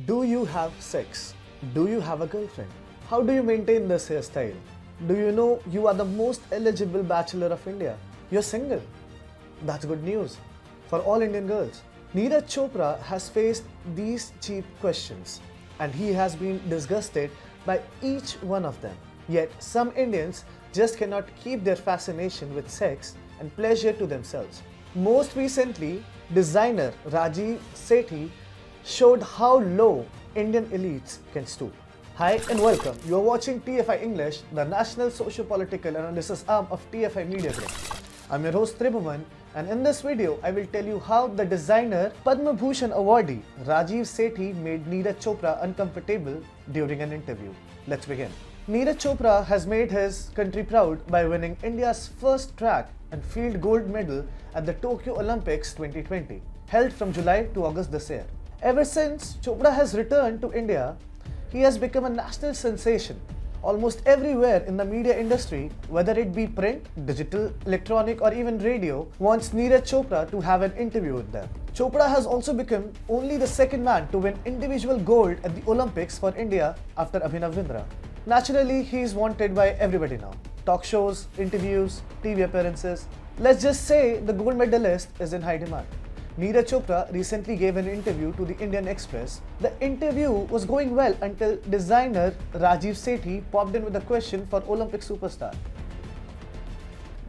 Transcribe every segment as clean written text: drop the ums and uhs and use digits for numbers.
Do you have sex? Do you have a girlfriend? How do you maintain this hairstyle? Do you know you are the most eligible bachelor of India? You're single. That's good news for all Indian girls. Neeraj Chopra has faced these cheap questions and he has been disgusted by each one of them. Yet some Indians just cannot keep their fascination with sex and pleasure to themselves. Most recently, designer Rajiv Sethi showed how low Indian elites can stoop. Hi and welcome. You are watching TFI English, the national socio-political analysis arm of TFI Media Group. I'm your host Tribhuvan, and in this video I will tell you how the designer Padma Bhushan awardee Rajiv Sethi made Neeraj Chopra uncomfortable during an interview. Let's begin. Neeraj Chopra has made his country proud by winning India's first track and field gold medal at the Tokyo Olympics 2020, held from July to August this year. Ever since Chopra has returned to India, he has become a national sensation. Almost everywhere in the media industry, whether it be print, digital, electronic or even radio, wants Neeraj Chopra to have an interview with them. Chopra has also become only the second man to win individual gold at the Olympics for India after Abhinav Bindra. Naturally, he is wanted by everybody now. Talk shows, interviews, TV appearances. Let's just say the gold medalist is in high demand. Neeraj Chopra recently gave an interview to the Indian Express. The interview was going well until designer Rajiv Sethi popped in with a question for Olympic superstar.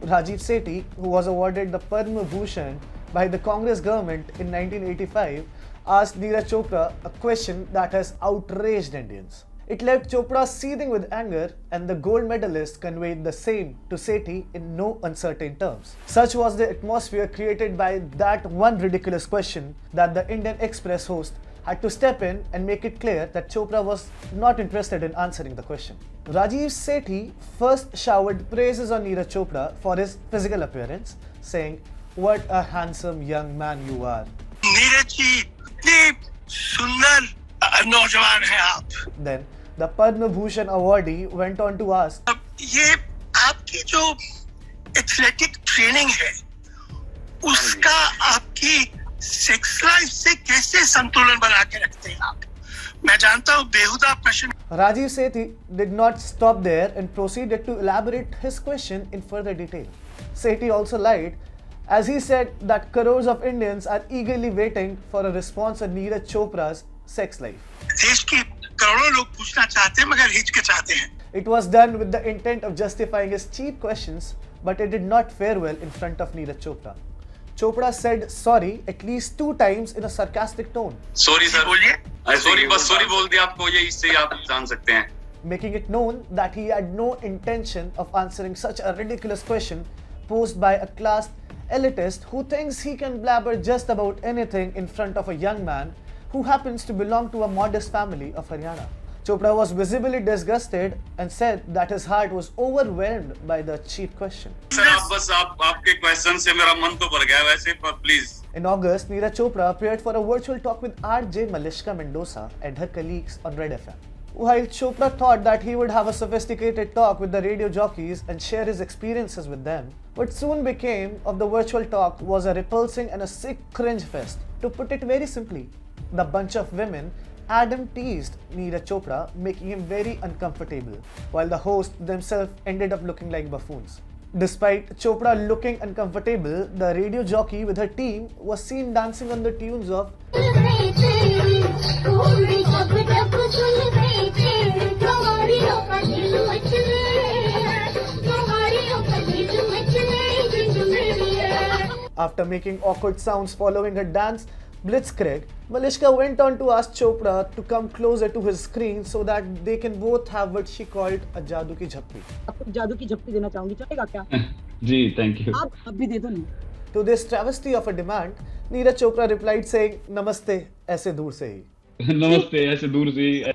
Rajiv Sethi, who was awarded the Padma Bhushan by the Congress government in 1985, asked Neeraj Chopra a question that has outraged Indians. It left Chopra seething with anger, and the gold medalist conveyed the same to Sethi in no uncertain terms. Such was the atmosphere created by that one ridiculous question that the Indian Express host had to step in and make it clear that Chopra was not interested in answering the question. Rajiv Sethi first showered praises on Neeraj Chopra for his physical appearance, saying, "What a handsome young man you are." Neeraj ji, इतने सुंदर नौजवान हैं आप. Then the Padma Bhushan awardee went on to ask, ये आपकी जो athletic training है, उसका आपकी सेक्स लाइफ से कैसे संतुलन बना के रखते हैं आप? मैं जानता हूँ बेहुदा प्रश्न. Rajiv Sethi did not stop there and proceeded to elaborate his question in further detail. Sethi also lied, as he said that crores of Indians are eagerly waiting for a response on Neeraj Chopra's sex life. देश के करोड़ों लोग पूछना चाहते हैं मगर हिचकिचाते हैं. It was done with the intent of justifying his cheap questions, but it did not fare well in front of Neeraj Chopra. Chopra said sorry at least 2 times in a sarcastic tone. Sorry sir. बोलिए. Sorry, बस sorry बोल दिया आपको, ये इससे आप जान सकते हैं. Making it known that he had no intention of answering such a ridiculous question posed by a class elitist who thinks he can blabber just about anything in front of a young man who happens to belong to a modest family of Haryana. Chopra was visibly disgusted and said that his heart was overwhelmed by the cheap question. Sir आप बस आपके question से मेरा मन तो भर गया वैसे, पर please. In August, Neeraj Chopra appeared for a virtual talk with RJ Malishka Mendoza and her colleagues on Red FM. While Chopra thought that he would have a sophisticated talk with the radio jockeys and share his experiences with them, what soon became of the virtual talk was a repulsing and a sick cringe fest. To put it very simply, the bunch of women Adam teased Neeraj Chopra, making him very uncomfortable, while the hosts themselves ended up looking like buffoons. Despite Chopra looking uncomfortable, the radio jockey with her team was seen dancing on the tunes of After making awkward sounds following her dance, Blitzkrieg, Malishka went on to ask Chopra to come closer to his screen so that they can both have what she called a जादू की झप्पी. आपको जादू की झप्पी देना चाहूंगी, चलेगा क्या? जी, thank you. आप अभी दे दो नहीं. To this travesty of a demand, Neeraj Chopra replied saying, "Namaste, ऐसे दूर से ही." नमस्ते, ऐसे दूर से.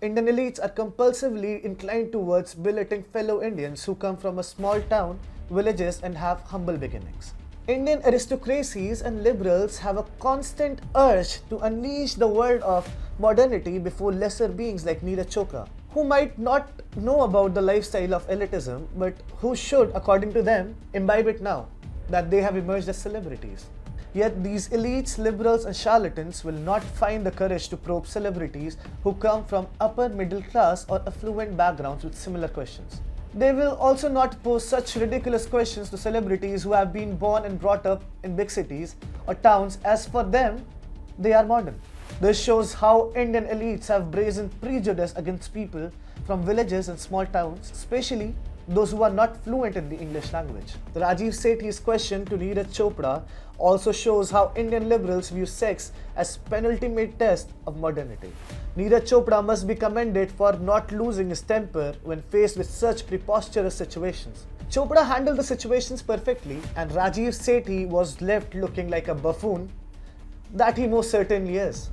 Indian elites are compulsively inclined towards belittling fellow Indians who come from a small town, villages and have humble beginnings. Indian aristocracies and liberals have a constant urge to unleash the world of modernity before lesser beings like Neeraj Chopra, who might not know about the lifestyle of elitism, but who should, according to them, imbibe it now that they have emerged as celebrities. Yet these elites, liberals and charlatans will not find the courage to probe celebrities who come from upper middle class or affluent backgrounds with similar questions. They will also not pose such ridiculous questions to celebrities who have been born and brought up in big cities or towns, as for them, they are modern. This shows how Indian elites have brazen prejudice against people from villages and small towns, especially those who are not fluent in the English language. Rajiv Sethi's question to Neeraj Chopra also shows how Indian liberals view sex as penultimate test of modernity. Neeraj Chopra must be commended for not losing his temper when faced with such preposterous situations. Chopra handled the situations perfectly, and Rajiv Sethi was left looking like a buffoon that he most certainly is.